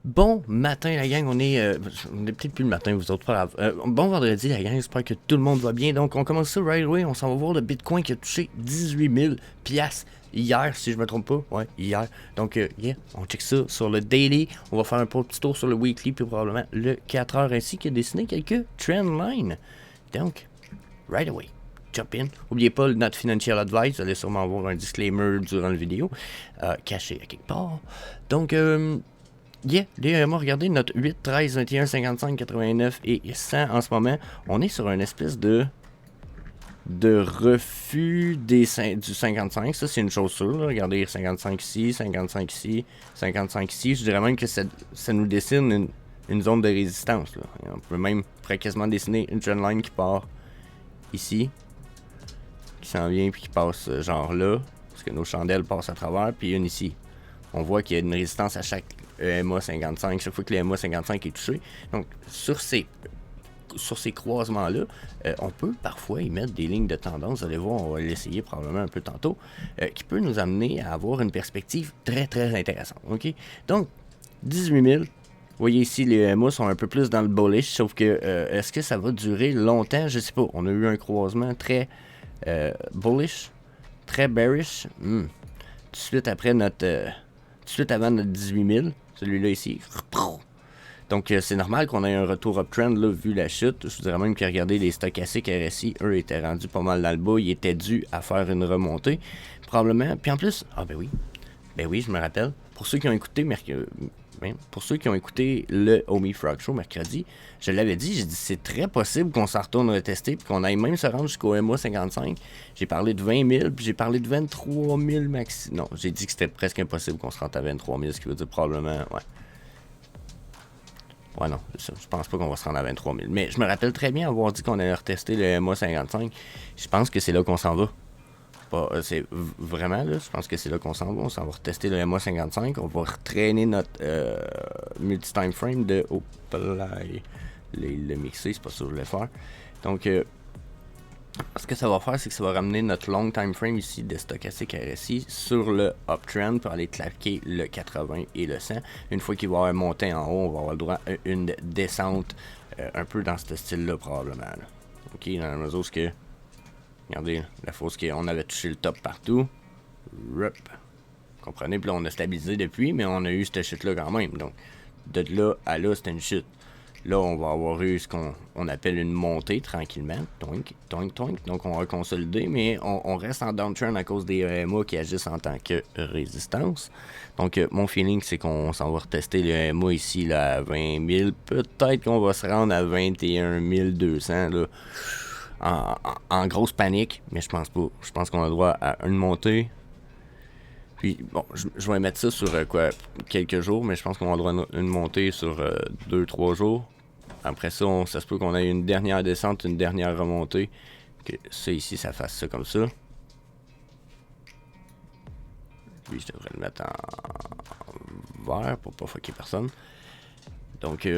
Bon matin la gang, on est peut-être plus le matin vous autres, pas grave. Bon vendredi la gang, j'espère que tout le monde va bien. Donc on commence ça right away, on s'en va voir le Bitcoin qui a touché 18 000 piastres hier si je me trompe pas. Ouais, hier. Donc yeah, on check ça sur le daily, on va faire un petit tour sur le weekly puis probablement le 4 heures ainsi qu'il a dessiné quelques trendlines. Donc, right away. Jump in. N'oubliez pas notre financial advice, vous allez sûrement avoir un disclaimer durant la vidéo, caché à quelque part. Donc, yeah, regardez notre 8, 13, 21, 55, 89 et 100 en ce moment. On est sur une espèce de refus du 55. Ça, c'est une chose sûre. Là. Regardez, 55 ici, 55 ici, 55 ici. Je dirais même que ça nous dessine une zone de résistance. Là. On pourrait quasiment dessiner une trendline qui part ici, qui s'en vient puis qui passe genre là, parce que nos chandelles passent à travers, puis une ici. On voit qu'il y a une résistance à chaque EMA 55, chaque fois que le EMA 55 est touché. Donc, sur ces croisements-là, on peut parfois y mettre des lignes de tendance. Vous allez voir, on va l'essayer probablement un peu tantôt, qui peut nous amener à avoir une perspective très, très intéressante. OK? Donc, 18 000. Vous voyez ici, les EMA sont un peu plus dans le bullish, sauf que est-ce que ça va durer longtemps? Je sais pas. On a eu un croisement très bullish, très bearish. Tout de suite après tout de suite avant notre 18 000, celui-là ici. Donc c'est normal qu'on ait un retour uptrend là, vu la chute. Je dirais même que regardez les stochastiques RSI, eux étaient rendus pas mal dans le bas, ils étaient dus à faire une remontée. Probablement. Puis en plus, ben oui, je me rappelle. Pour ceux qui ont écouté le Omi Frog Show mercredi, je l'avais dit, j'ai dit c'est très possible qu'on s'en retourne retester puis qu'on aille même se rendre jusqu'au MA 55. J'ai parlé de 20 000 puis j'ai parlé de 23 000 maxi. Non, j'ai dit que c'était presque impossible qu'on se rende à 23 000, ce qui veut dire probablement, ouais. Ouais, non, je pense pas qu'on va se rendre à 23 000. Mais je me rappelle très bien avoir dit qu'on allait retester le MA 55. Je pense que c'est là qu'on s'en va. C'est vraiment là, je pense que c'est là qu'on s'en va. On s'en va retester le MA 55. On va retraîner notre multi-time frame de. Oh, là, le mixer, c'est pas ça que je voulais faire. Donc, ce que ça va faire, c'est que ça va ramener notre long time frame ici de stochastique RSI sur le uptrend pour aller claquer le 80 et le 100. Une fois qu'il va y avoir monté en haut, on va avoir le droit à une descente un peu dans ce style-là probablement. Là. Ok, dans la mesure où que regardez, la fausse qu'on avait touché le top partout. Rup. Comprenez? Puis là, on a stabilisé depuis, mais on a eu cette chute-là quand même. Donc, de là à là, c'était une chute. Là, on va avoir eu ce qu'on appelle une montée tranquillement. Toink, toink, toink. Donc, on va consolider, mais on reste en downtrend à cause des EMA qui agissent en tant que résistance. Donc, mon feeling, c'est qu'on s'en va retester le EMA ici là, à 20 000. Peut-être qu'on va se rendre à 21 200 là. En grosse panique, mais je pense pas. Je pense qu'on a le droit à une montée. Puis, bon, je vais mettre ça sur quelques jours, mais je pense qu'on a le droit à une montée sur 2-3 jours. Après ça, ça se peut qu'on ait une dernière descente, une dernière remontée. Que ça ici, ça fasse ça comme ça. Puis, je devrais le mettre en vert pour pas fucker personne. Donc,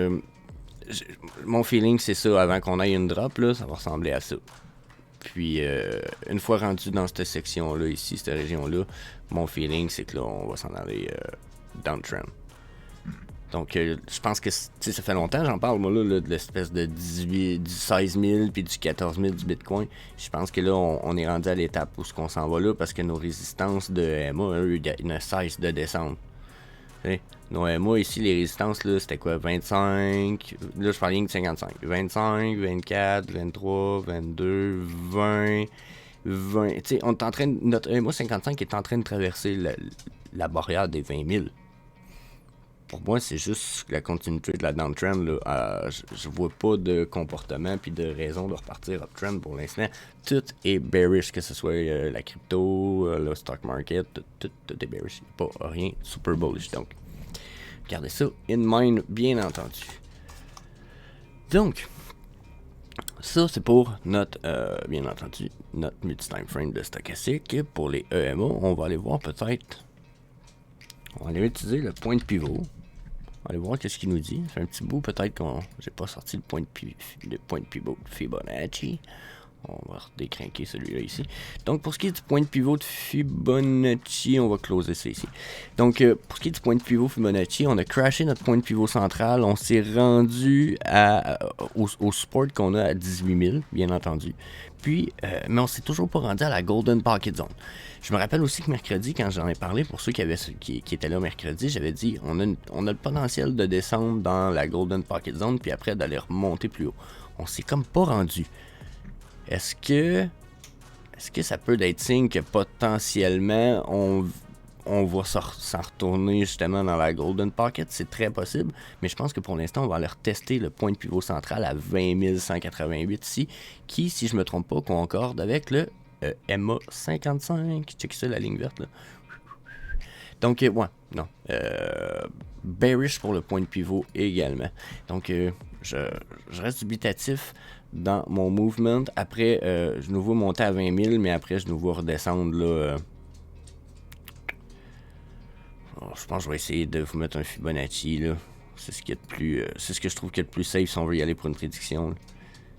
mon feeling, c'est ça. Avant qu'on aille une drop, là, ça va ressembler à ça. Puis, une fois rendu dans cette section-là, ici, cette région-là, mon feeling, c'est que là, on va s'en aller downtrend. Donc, je pense que, tu sais, ça fait longtemps, j'en parle, moi, là, de l'espèce de 16 000 puis du 14 000 du Bitcoin. Je pense que là, on est rendu à l'étape où on s'en va là parce que nos résistances de EMA, eux, ils ne cessent de descendre. T'sais, nos EMA, ici, les résistances, là, c'était quoi? 25, là, je parle rien de 55. 25, 24, 23, 22, 20, 20. Tu sais, on est en train notre EMA 55 est en train de traverser la barrière des 20 000. Pour moi, c'est juste la continuité de la downtrend. Là. Je vois pas de comportement puis de raison de repartir uptrend pour l'instant. Tout est bearish, que ce soit la crypto, le stock market, tout est bearish. Pas rien super bullish. Donc, gardez ça in mind, bien entendu. Donc, ça, c'est pour notre, bien entendu, notre multi-time frame de stochastique. Pour les EMA, on va aller voir peut-être. On va aller utiliser le point de pivot. On va aller voir qu'est-ce qu'il nous dit. Ça fait un petit bout, peut-être qu'on j'ai pas sorti le point de pivot de Fibonacci. On va redécrinquer celui-là ici. Donc, pour ce qui est du point de pivot de Fibonacci, on va closer ça ici. Donc, pour ce qui est du point de pivot Fibonacci, on a crashé notre point de pivot central. On s'est rendu au support qu'on a à 18 000, bien entendu. Puis, mais on s'est toujours pas rendu à la Golden Pocket Zone. Je me rappelle aussi que mercredi, quand j'en ai parlé, pour ceux qui étaient là mercredi, j'avais dit on a le potentiel de descendre dans la Golden Pocket Zone, puis après d'aller remonter plus haut. On s'est comme pas rendu. Est-ce que ça peut être signe que potentiellement on va s'en retourner justement dans la Golden Pocket? C'est très possible, mais je pense que pour l'instant, on va aller retester le point de pivot central à 20 188 ici, qui, si je me trompe pas, concorde avec le MA 55. Check ça, la ligne verte là. Donc, ouais, non. Bearish pour le point de pivot également. Donc, je reste dubitatif dans mon movement. Après, je nous vois monter à 20 000, mais après, je nous vois redescendre là. Je pense que je vais essayer de vous mettre un Fibonacci là. C'est ce qu'il y a de plus. C'est ce que je trouve qu'il y a de plus safe si on veut y aller pour une prédiction. Là.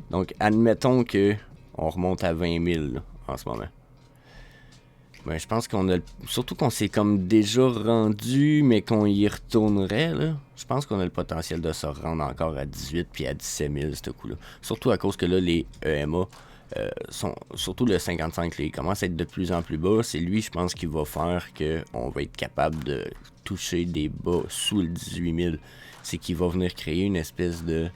Donc, admettons que on remonte à 20 000 là, en ce moment. Ben, je pense qu'on a. Surtout qu'on s'est comme déjà rendu, mais qu'on y retournerait, là. Je pense qu'on a le potentiel de se rendre encore à 18 puis à 17 000, ce coup-là. Surtout à cause que là, les EMA sont. Surtout le 55, là, il commence à être de plus en plus bas. C'est lui, je pense, qui va faire qu'on va être capable de toucher des bas sous le 18 000. C'est qu'il va venir créer une espèce de.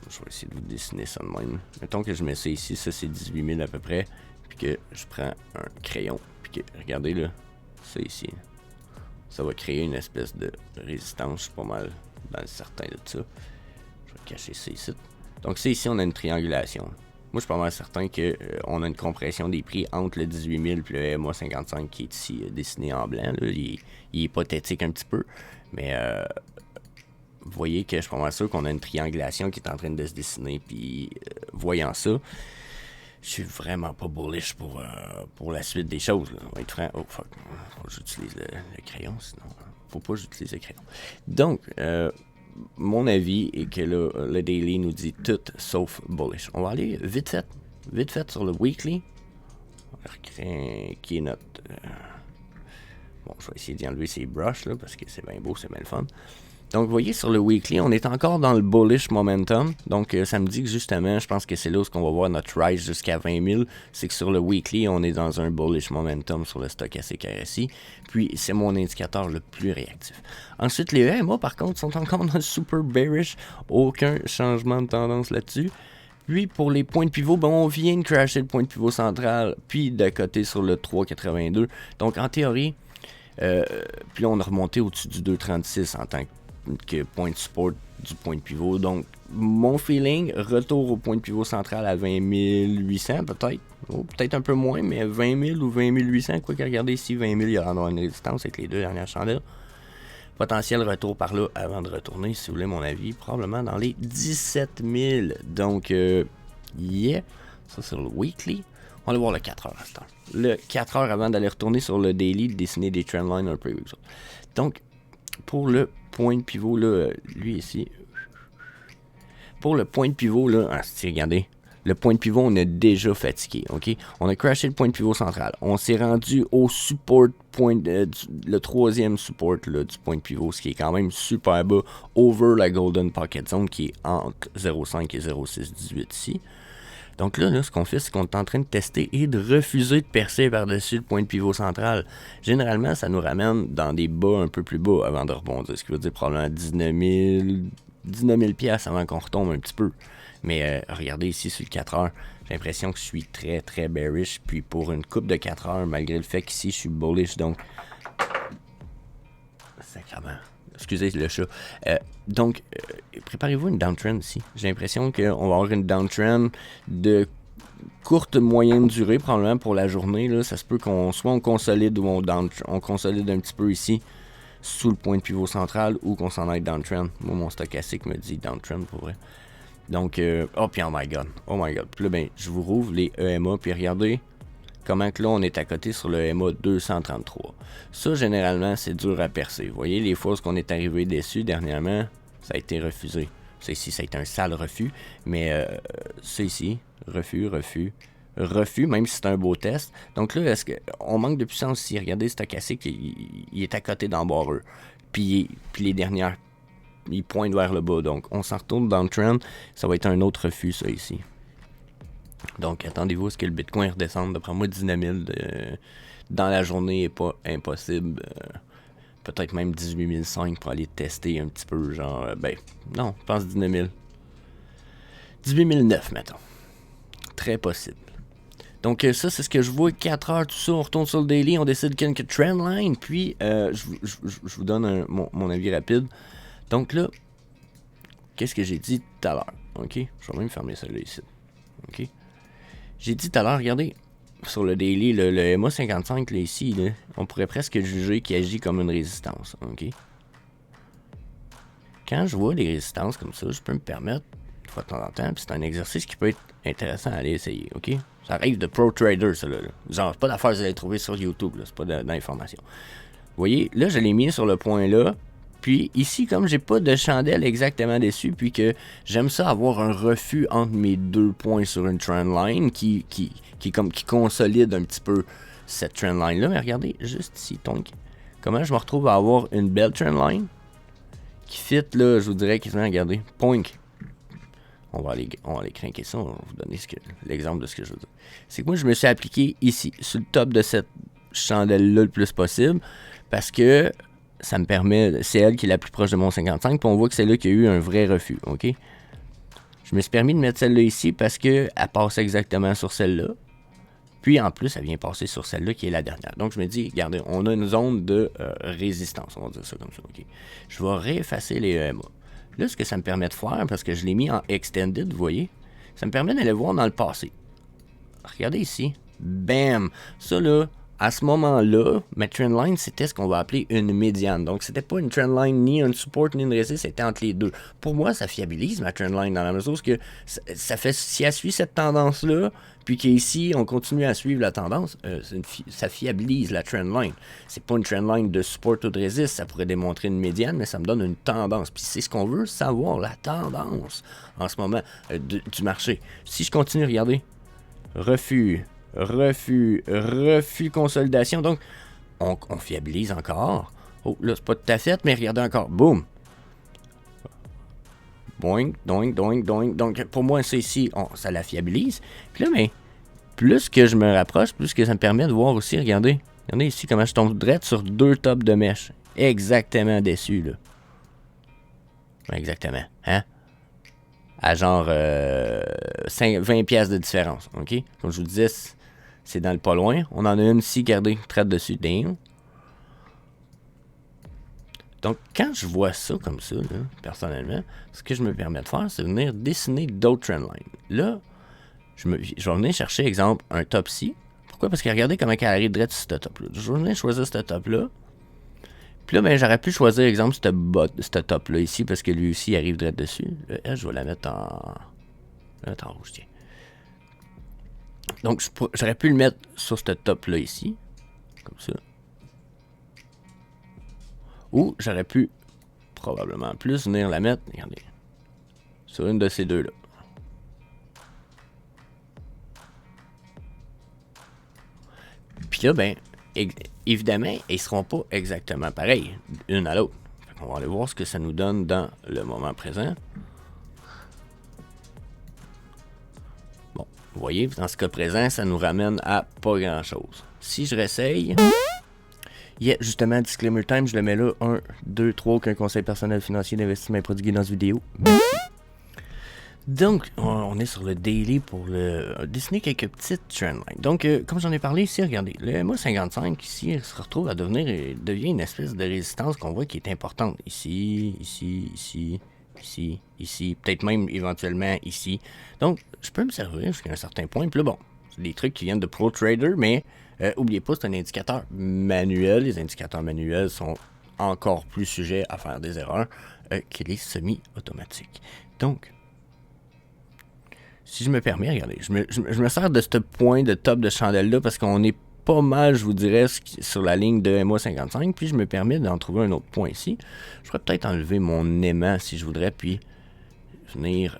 Je vais essayer de vous dessiner ça de même. Mettons que je mets ça ici, ça c'est 18 000 à peu près. Puis que je prends un crayon. Puis que, regardez là, ça ici. Ça va créer une espèce de résistance, je suis pas mal dans le certain de ça. Je vais cacher ça ici. Donc ça ici, on a une triangulation. Moi je suis pas mal certain qu'on a une compression des prix entre le 18 000 et le MA 55 qui est ici dessiné en blanc. Là. Il est pathétique un petit peu. Mais vous voyez que je suis pas mal sûr qu'on a une triangulation qui est en train de se dessiner. Puis, voyant ça, je suis vraiment pas bullish pour la suite des choses. Là. On va être franc. Oh fuck, j'utilise le crayon, sinon faut pas que j'utilise le crayon. Donc, mon avis est que là, le daily nous dit tout sauf bullish. On va aller vite fait sur le weekly. On va recréer notre. Bon, je vais essayer d'y enlever ces brushes là parce que c'est bien beau, c'est bien le fun. Donc, vous voyez, sur le weekly, on est encore dans le bullish momentum. Donc, ça me dit que justement, je pense que c'est là où on va voir notre rise jusqu'à 20 000. C'est que sur le weekly, on est dans un bullish momentum sur le stochastique RSI. Puis, c'est mon indicateur le plus réactif. Ensuite, les EMA, par contre, sont encore dans le super bearish. Aucun changement de tendance là-dessus. Puis, pour les points de pivot, ben, on vient de crasher le point de pivot central, puis de côté sur le 3,82. Donc, en théorie, puis là, on a remonté au-dessus du 2,36 en tant que point de support du point de pivot. Donc, mon feeling, retour au point de pivot central à 20 800 peut-être. Peut-être un peu moins, mais 20 000 ou 20 800. Quoi que regardez ici, 20 000, il y aura une résistance avec les deux dernières chandelles. Potentiel retour par là avant de retourner, si vous voulez mon avis, probablement dans les 17 000. Donc, yeah. Ça, c'est le weekly. On va voir le 4 heures à ce temps. Le 4 heures avant d'aller retourner sur le daily, de dessiner des trendlines un peu. Donc, pour le point de pivot, là, lui ici. Pour le point de pivot, là, regardez. Le point de pivot, on est déjà fatigué, ok? On a crashé le point de pivot central. On s'est rendu au support point, le troisième support là, du point de pivot, ce qui est quand même super bas, over la Golden Pocket Zone qui est entre 0,5 et 0,618 ici. Donc là, ce qu'on fait, c'est qu'on est en train de tester et de refuser de percer par-dessus le point de pivot central. Généralement, ça nous ramène dans des bas un peu plus bas avant de rebondir. Ce qui veut dire probablement 19 000 piastres avant qu'on retombe un petit peu. Mais regardez ici sur le 4 heures, j'ai l'impression que je suis très très bearish. Puis pour une coupe de 4 heures, malgré le fait qu'ici je suis bullish, donc... Sacrément. Excusez le chat. Donc, préparez-vous une downtrend ici. J'ai l'impression qu'on va avoir une downtrend de courte moyenne durée, probablement pour la journée. Là. Ça se peut qu'on soit on consolide ou on consolide un petit peu ici, sous le point de pivot central, ou qu'on s'en aille downtrend. Moi, mon stochastique me dit downtrend pour vrai. Donc, puis oh my god. Puis là, ben, je vous rouvre les EMA, puis regardez comment que là, on est à côté sur le EMA 233. Ça, généralement, c'est dur à percer. Vous voyez, les fois où on est arrivé dessus, dernièrement, ça a été refusé. Ça ici, ça a été un sale refus. Mais ça ici, refus, même si c'est un beau test. Donc là, est-ce qu'on manque de puissance ici? Regardez, stochastique, il est à côté d'embarreur. Puis les dernières, il pointe vers le bas. Donc on s'en retourne dans le trend. Ça va être un autre refus, ça ici. Donc attendez-vous à ce que le Bitcoin redescende. D'après moi, 19 000 dans la journée n'est pas impossible. Peut-être même 18 500 pour aller tester un petit peu, genre, non, je pense 19 000. 18 900, mettons. Très possible. Donc ça, c'est ce que je vois, 4 heures, tout ça, on retourne sur le daily, on décide quelques trendline, puis je vous donne mon avis rapide. Donc là, qu'est-ce que j'ai dit tout à l'heure, ok? Je vais même fermer ça là ici, ok? J'ai dit tout à l'heure, regardez, sur le daily, le MA55 là, ici, là, on pourrait presque juger qu'il agit comme une résistance, ok? Quand je vois des résistances comme ça, je peux me permettre, de fois de temps en temps, puis c'est un exercice qui peut être intéressant à aller essayer, ok? Ça arrive de Pro Trader, ça là. Genre, c'est pas d'affaires que vous allez trouver sur YouTube, là, c'est pas d'information. Vous voyez, là, je l'ai mis sur le point là, puis ici, comme j'ai pas de chandelle exactement dessus, puis que j'aime ça avoir un refus entre mes deux points sur une trendline qui consolide un petit peu cette trendline là. Mais regardez, juste ici, donc, comment je me retrouve à avoir une belle trendline qui fit là, je vous dirais quasiment, regardez, poink. On va aller craquer ça, on va vous donner l'exemple de ce que je veux dire. C'est que moi, je me suis appliqué ici, sur le top de cette chandelle-là le plus possible, parce que ça me permet, c'est elle qui est la plus proche de mon 55, puis on voit que c'est là qu'il y a eu un vrai refus, ok? Je me suis permis de mettre celle-là ici parce qu'elle passe exactement sur celle-là. Puis en plus, elle vient passer sur celle-là qui est la dernière. Donc je me dis, regardez, on a une zone de résistance, on va dire ça comme ça, ok? Je vais réeffacer les EMA. Là, ce que ça me permet de faire, parce que je l'ai mis en extended, vous voyez, ça me permet d'aller voir dans le passé. Regardez ici. Bam! Ça là, à ce moment-là, ma trendline, c'était ce qu'on va appeler une médiane. Donc, c'était pas une trendline ni un support ni une résistance, c'était entre les deux. Pour moi, ça fiabilise ma trendline dans la mesure où que ça fait, si elle suit cette tendance-là, puis qu'ici, on continue à suivre la tendance, ça fiabilise la trendline. C'est pas une trendline de support ou de résistance, ça pourrait démontrer une médiane, mais ça me donne une tendance. Puis c'est ce qu'on veut, savoir la tendance en ce moment du marché. Si je continue, regardez, refus, consolidation. Donc, on fiabilise encore. Oh, là, c'est pas tout à fait, mais regardez encore. Boum. Boing, doing, doing, doing. Donc, pour moi, c'est ici, ça la fiabilise. Puis là, mais, plus que je me rapproche, plus que ça me permet de voir aussi, regardez. Regardez ici comment je tombe direct sur deux tops de mèche. Exactement dessus, là. Exactement. Hein? À genre 20 pièces de différence. OK? Comme je vous disais, c'est dans le pas loin. On en a une ici, regardez, traite dessus. Damn. Donc, quand je vois ça comme ça, là, personnellement, ce que je me permets de faire, c'est de venir dessiner d'autres trendlines. Là, je vais venir chercher, exemple, un top ci. Pourquoi? Parce que regardez comment elle arrive direct sur ce top-là. Je vais venir choisir ce top-là. Puis là, ben, j'aurais pu choisir, exemple, ce top-là ici, parce que lui aussi, il arrive direct dessus. Là, je vais la mettre en rouge, tiens. Donc, j'aurais pu le mettre sur ce top-là ici, comme ça. Ou j'aurais pu, probablement plus, venir la mettre, regardez, sur une de ces deux-là. Puis là, ben, évidemment, ils ne seront pas exactement pareils, une à l'autre. On va aller voir ce que ça nous donne dans le moment présent. Bon, vous voyez, dans ce cas présent, ça nous ramène à pas grand-chose. Si je réessaye... Yeah, justement, disclaimer time, je le mets là. 1, 2, 3, aucun conseil personnel financier d'investissement est prodigué dans cette vidéo. Merci. Donc, on est sur le daily pour dessiner quelques petites trendlines. Donc, comme j'en ai parlé ici, regardez, le MA55 ici se retrouve à devient une espèce de résistance qu'on voit qui est importante. Ici, ici, ici, ici, ici, peut-être même éventuellement ici. Donc, je peux me servir jusqu'à un certain point. Puis là, bon, c'est des trucs qui viennent de Pro Trader, mais oubliez pas, c'est un indicateur manuel. Les indicateurs manuels sont encore plus sujets à faire des erreurs que les semi-automatiques. Donc, si je me permets, regardez, je me sers de ce point de top de chandelle-là parce qu'on est pas mal, je vous dirais, sur la ligne de MA55, puis je me permets d'en trouver un autre point ici. Je pourrais peut-être enlever mon aimant si je voudrais, puis venir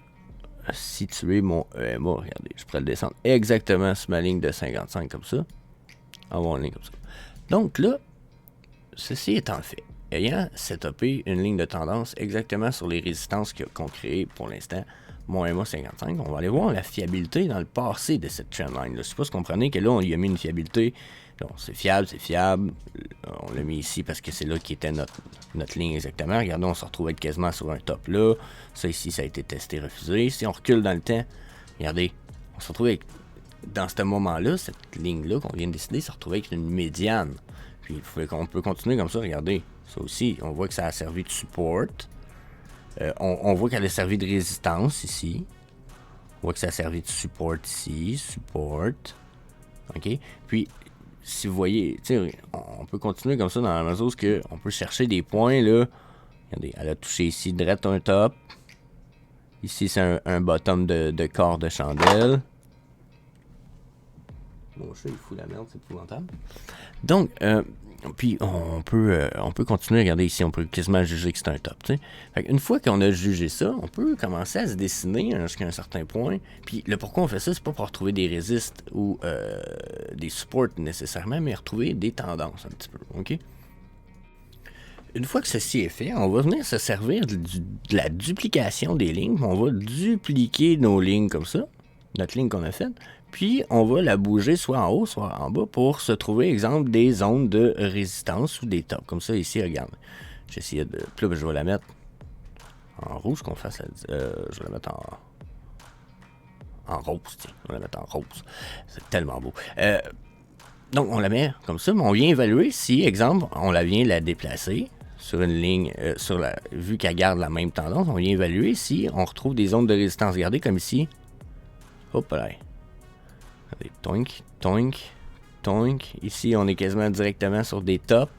situer mon EMA. Regardez, je pourrais le descendre exactement sur ma ligne de 55 comme ça. Avoir une ligne comme ça. Donc là, ceci étant fait, ayant setupé une ligne de tendance exactement sur les résistances qu'on crée pour l'instant, mon MA 55, on va aller voir la fiabilité dans le passé de cette trendline. Je sais pas si vous comprenez que là, on y a mis une fiabilité. Donc, c'est fiable, c'est fiable. On l'a mis ici parce que c'est là qui était notre ligne exactement. Regardez, on se retrouve être quasiment sur un top là. Ça ici, ça a été testé, refusé. Si on recule dans le temps, regardez, on se retrouve avec, dans ce moment-là, cette ligne-là qu'on vient de décider, se retrouve avec une médiane. Puis, on peut continuer comme ça, regardez. Ça aussi, on voit que ça a servi de support. On voit qu'elle a servi de résistance ici. On voit que ça a servi de support ici. Support. OK? Puis, si vous voyez, on peut continuer comme ça dans la mesure où on peut chercher des points, là. Regardez, elle a touché ici, direct un top. Ici, c'est un bottom de corps de chandelle. Mon chat, il fout la merde, c'est épouvantable. Donc, puis on peut continuer, regardez ici, on peut quasiment juger que c'est un top. T'sais. Fait une fois qu'on a jugé ça, on peut commencer à se dessiner jusqu'à un certain point. Puis le pourquoi on fait ça, c'est pas pour retrouver des résistes ou des supports nécessairement, mais retrouver des tendances un petit peu. OK? Une fois que ceci est fait, on va venir se servir de la duplication des lignes. On va dupliquer nos lignes comme ça, notre ligne qu'on a faite. Puis, on va la bouger soit en haut, soit en bas pour se trouver, exemple, des zones de résistance ou des tops. Comme ça, ici, regarde. J'essaie de... Puis là, je vais la mettre en rouge, qu'on fasse je vais la mettre en rose, tiens. Je vais la mettre en rose. C'est tellement beau. Donc, on la met comme ça, mais on vient évaluer si, exemple, on vient la déplacer sur une ligne, vu qu'elle garde la même tendance, on vient évaluer si on retrouve des zones de résistance. Regardez comme ici. Hop là. Toink, toink, toink. Ici, on est quasiment directement sur des tops.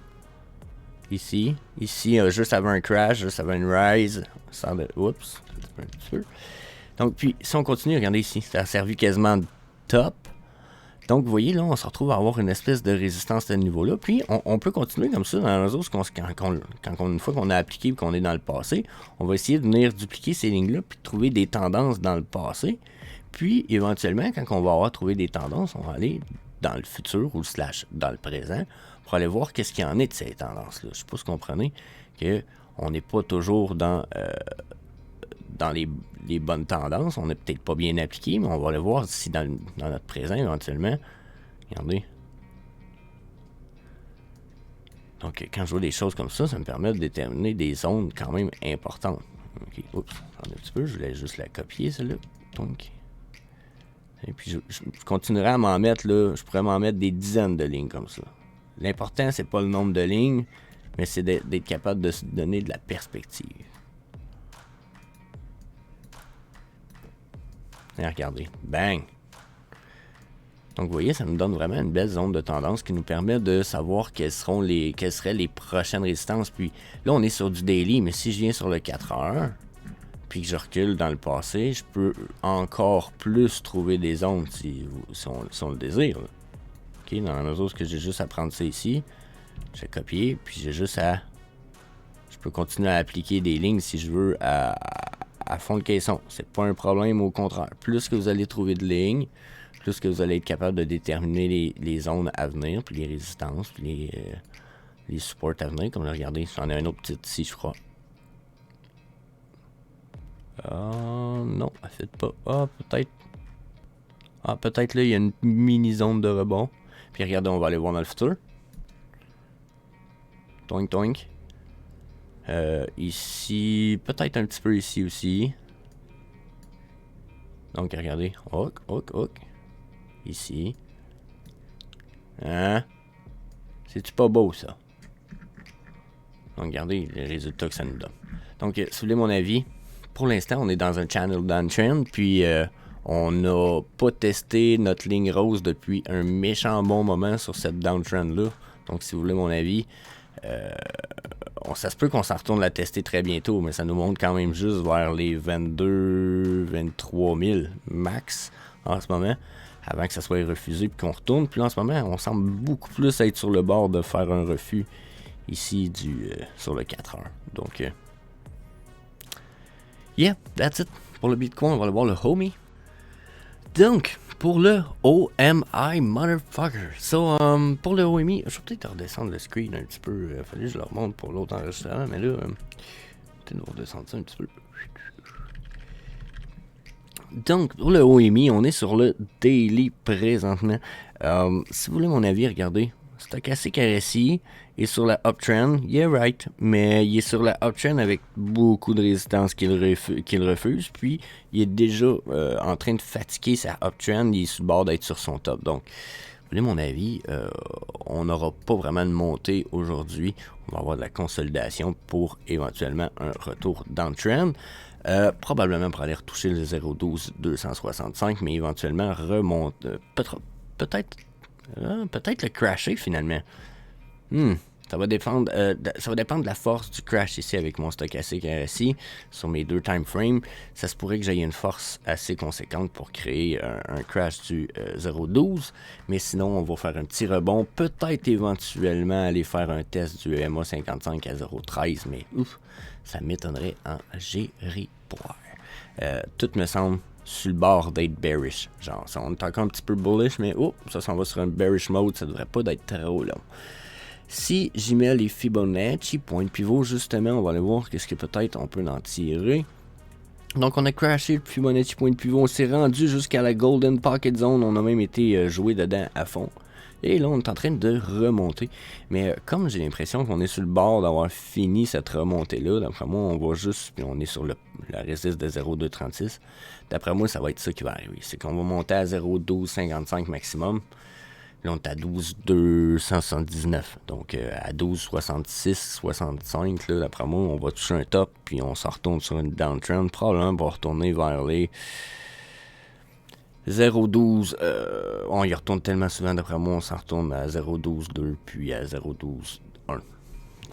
Ici, juste avant un crash, juste avant une rise. Oups, un petit peu. Donc, puis, si on continue, regardez ici, ça a servi quasiment de top. Donc, vous voyez, là, on se retrouve à avoir une espèce de résistance à ce niveau-là. Puis, on peut continuer comme ça dans la mesure où, une fois qu'on a appliqué et qu'on est dans le passé, on va essayer de venir dupliquer ces lignes-là puis de trouver des tendances dans le passé. Puis, éventuellement, quand on va avoir trouvé des tendances, on va aller dans le futur ou dans le présent pour aller voir qu'est-ce qu'il y en est de ces tendances-là. Je ne sais pas si vous comprenez qu'on n'est pas toujours dans les bonnes tendances. On n'est peut-être pas bien appliqué, mais on va aller voir si dans notre présent, éventuellement. Regardez. Donc, quand je vois des choses comme ça, ça me permet de déterminer des zones quand même importantes. OK, oups, un petit peu, je voulais juste la copier, celle-là. Donc... Et puis, je continuerai à m'en mettre, là, je pourrais m'en mettre des dizaines de lignes comme ça. L'important, c'est pas le nombre de lignes, mais c'est d'être capable de se donner de la perspective. Et regardez, bang! Donc, vous voyez, ça nous donne vraiment une belle zone de tendance qui nous permet de savoir quelles seraient les prochaines résistances. Puis là, on est sur du daily, mais si je viens sur le 4 heures, puis que je recule dans le passé, je peux encore plus trouver des zones si on le désire. Là. OK, dans la mesure où j'ai juste à prendre ça ici, je vais copier, puis j'ai juste à... Je peux continuer à appliquer des lignes si je veux à fond de caisson. C'est pas un problème, au contraire. Plus que vous allez trouver de lignes, plus que vous allez être capable de déterminer les zones à venir, puis les résistances, puis les supports à venir. Comme là, regardez, j'en ai un autre petit ici, je crois. Non, elle fait pas. Peut-être. Peut-être là, il y a une mini zone de rebond. Puis regardez, on va aller voir dans le futur. Toink, toink. Ici, peut-être un petit peu ici aussi. Donc, regardez. Hook. Ici. Hein? C'est-tu pas beau, ça? Donc, regardez les résultats que ça nous donne. Donc, si vous voulez mon avis, pour l'instant, on est dans un channel downtrend, puis on n'a pas testé notre ligne rose depuis un méchant bon moment sur cette downtrend-là. Donc, si vous voulez mon avis, ça se peut qu'on s'en retourne la tester très bientôt, mais ça nous montre quand même juste vers les 23 000 max en ce moment, avant que ça soit refusé puis qu'on retourne. Puis là, en ce moment, on semble beaucoup plus être sur le bord de faire un refus ici sur le 4 heures. Donc, Yeah, that's it. Pour le Bitcoin, on va aller voir le homie. Donc, pour le OMI motherfucker. So, pour le OMI, je vais peut-être redescendre le screen un petit peu. Fallait que je le remonte pour l'autre enregistrement, mais là, peut-être redescendre ça un petit peu. Donc, pour le OMI, on est sur le daily présentement. Si vous voulez mon avis, regardez. Stochastic RSI est sur la uptrend, yeah right, mais il est sur la uptrend avec beaucoup de résistance qu'il refuse, puis il est déjà en train de fatiguer sa uptrend, il est sur le bord d'être sur son top. Donc, vous voulez mon avis, on n'aura pas vraiment de montée aujourd'hui, on va avoir de la consolidation pour éventuellement un retour downtrend. Probablement pour aller retoucher le 0,12 265, mais éventuellement remonter, peut-être le crasher finalement. Ça va dépendre de la force du crash ici avec mon stochastique RSI sur mes 2 time frames. Ça se pourrait que j'aie une force assez conséquente pour créer un crash du 0,12. Mais sinon, on va faire un petit rebond. Peut-être éventuellement aller faire un test du EMA 55 à 0,13. Mais ouf, ça m'étonnerait en géripoire. Tout me semble sur le bord d'être bearish. Genre, on est encore un petit peu bullish, mais ça s'en va sur un bearish mode, ça devrait pas d'être trop long. Si j'y mets les Fibonacci, point de pivot, justement, on va aller voir qu'est-ce que peut-être on peut en tirer. Donc, on a crashé le Fibonacci, point de pivot, on s'est rendu jusqu'à la Golden Pocket Zone, on a même été joué dedans à fond. Et là, on est en train de remonter. Mais comme j'ai l'impression qu'on est sur le bord d'avoir fini cette remontée-là, d'après moi, on va juste, puis on est sur la résistance de 0,236. D'après moi, ça va être ça qui va arriver. C'est qu'on va monter à 0,1255 maximum. Là, on est à 12,279. Donc, à 12,66, 65, là, d'après moi, on va toucher un top, puis on s'en retourne sur une downtrend. Probablement, on va retourner vers les 0,12, on y retourne tellement souvent, d'après moi, on s'en retourne à 0,12,2 puis à 0,12,1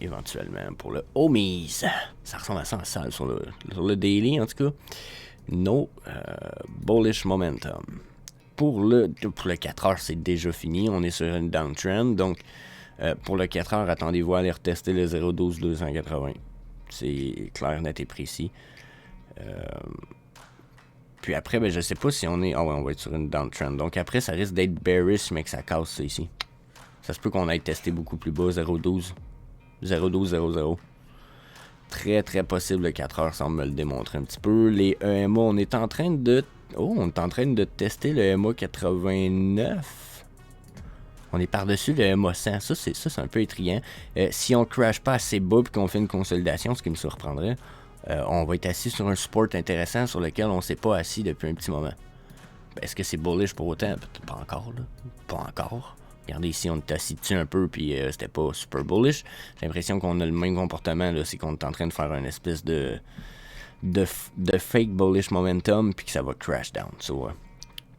éventuellement pour le homies. Ça ressemble à ça en salle sur le daily en tout cas. No bullish momentum. Pour le 4 heures, c'est déjà fini, on est sur une downtrend, donc pour le 4 heures, attendez-vous à aller retester le 0,12,280. C'est clair, net et précis. Puis après, je sais pas si on est... Ah ouais, on va être sur une downtrend. Donc après, ça risque d'être bearish, mais que ça casse ça ici. Ça se peut qu'on aille tester beaucoup plus bas, 0,12. 0,12,00. Très, très possible, le 4 heures semble me le démontrer un petit peu. Les EMA, on est en train de... on est en train de tester le EMA 89. On est par-dessus le EMA 100. Ça, c'est un peu étriant. Si on crash pas assez bas et qu'on fait une consolidation, ce qui me surprendrait... on va être assis sur un support intéressant sur lequel on ne s'est pas assis depuis un petit moment. Est-ce que c'est bullish pour autant? Peut-être pas encore, là. Pas encore. Regardez ici, on est assis dessus un peu, puis c'était pas super bullish. J'ai l'impression qu'on a le même comportement, là. C'est qu'on est en train de faire une espèce de fake bullish momentum, puis que ça va crash down. So,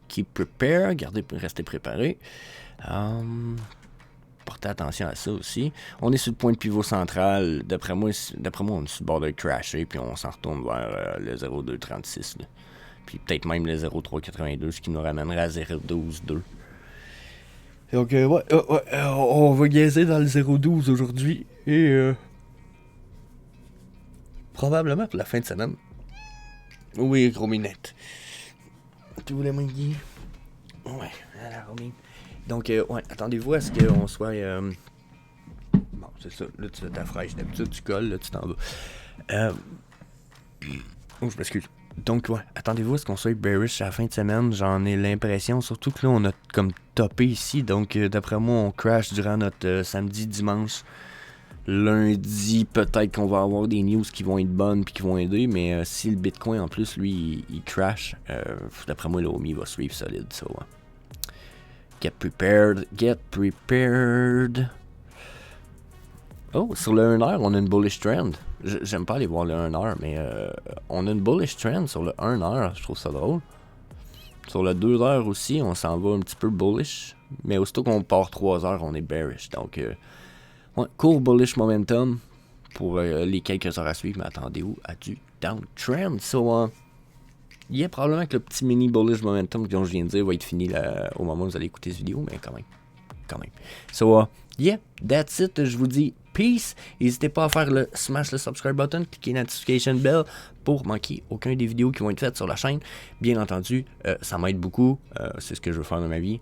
keep prepared. Restez préparés. Portez attention à ça aussi. On est sur le point de pivot central. D'après moi, on est sur le bord de crasher, puis on s'en retourne vers le 0,236. Là. Puis peut-être même le 0,382, ce qui nous ramènerait à 0,12,2. Donc, on va gaiser dans le 0,12 aujourd'hui. Et probablement pour la fin de semaine. Oui, gros minette. Tu voulais m'en dire? Ouais, alors, Romy. Donc, attendez-vous à ce qu'on soit... Bon, c'est ça. Là, tu fais ta fraîche. D'habitude, tu colles, là, tu t'en vas. Je m'excuse. Donc, attendez-vous à ce qu'on soit bearish à la fin de semaine. J'en ai l'impression. Surtout que là, on a comme topé ici. Donc, d'après moi, on crash durant notre samedi, dimanche. Lundi, peut-être qu'on va avoir des news qui vont être bonnes puis qui vont aider. Mais si le Bitcoin, en plus, lui, il crash, d'après moi, l'OMI va suivre solide. Ça, Get prepared. Oh, sur le 1 heure, on a une bullish trend. J'aime pas aller voir le 1 heure, mais on a une bullish trend sur le 1 heure. Je trouve ça drôle. Sur le 2 heures aussi, on s'en va un petit peu bullish. Mais aussitôt qu'on part 3 heures, on est bearish. Donc, court bullish momentum pour les quelques heures à suivre. Mais attendez-vous à du downtrend. So, il y a probablement que le petit mini bullish momentum dont je viens de dire va être fini là, au moment où vous allez écouter cette vidéo, mais quand même. So, yeah, that's it. Je vous dis Peace. N'hésitez pas à faire smash le subscribe button, cliquez la notification bell pour manquer aucun des vidéos qui vont être faites sur la chaîne. Bien entendu, ça m'aide beaucoup. C'est ce que je veux faire dans ma vie.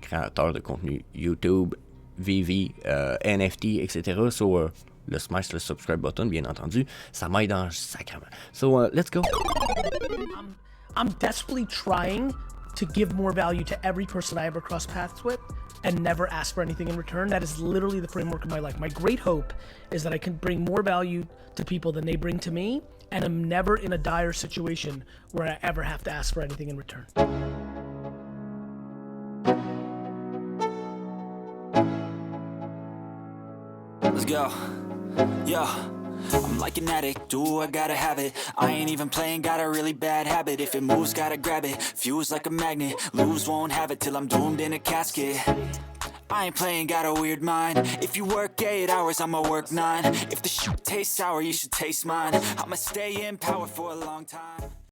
Créateur de contenu YouTube, VV, NFT, etc. So, le smash le subscribe button, bien entendu, ça m'aide en sacrément. So, let's go. I'm desperately trying to give more value to every person I ever cross paths with and never ask for anything in return. That is literally the framework of my life. My great hope is that I can bring more value to people than they bring to me, and I'm never in a dire situation where I ever have to ask for anything in return. Let's go. Yo, I'm like an addict, do I gotta have it. I ain't even playing, got a really bad habit. If it moves, gotta grab it, fuse like a magnet. Lose, won't have it till I'm doomed in a casket. I ain't playing, got a weird mind. If you work 8 hours, I'ma work 9. If the shit tastes sour, you should taste mine. I'ma stay in power for a long time.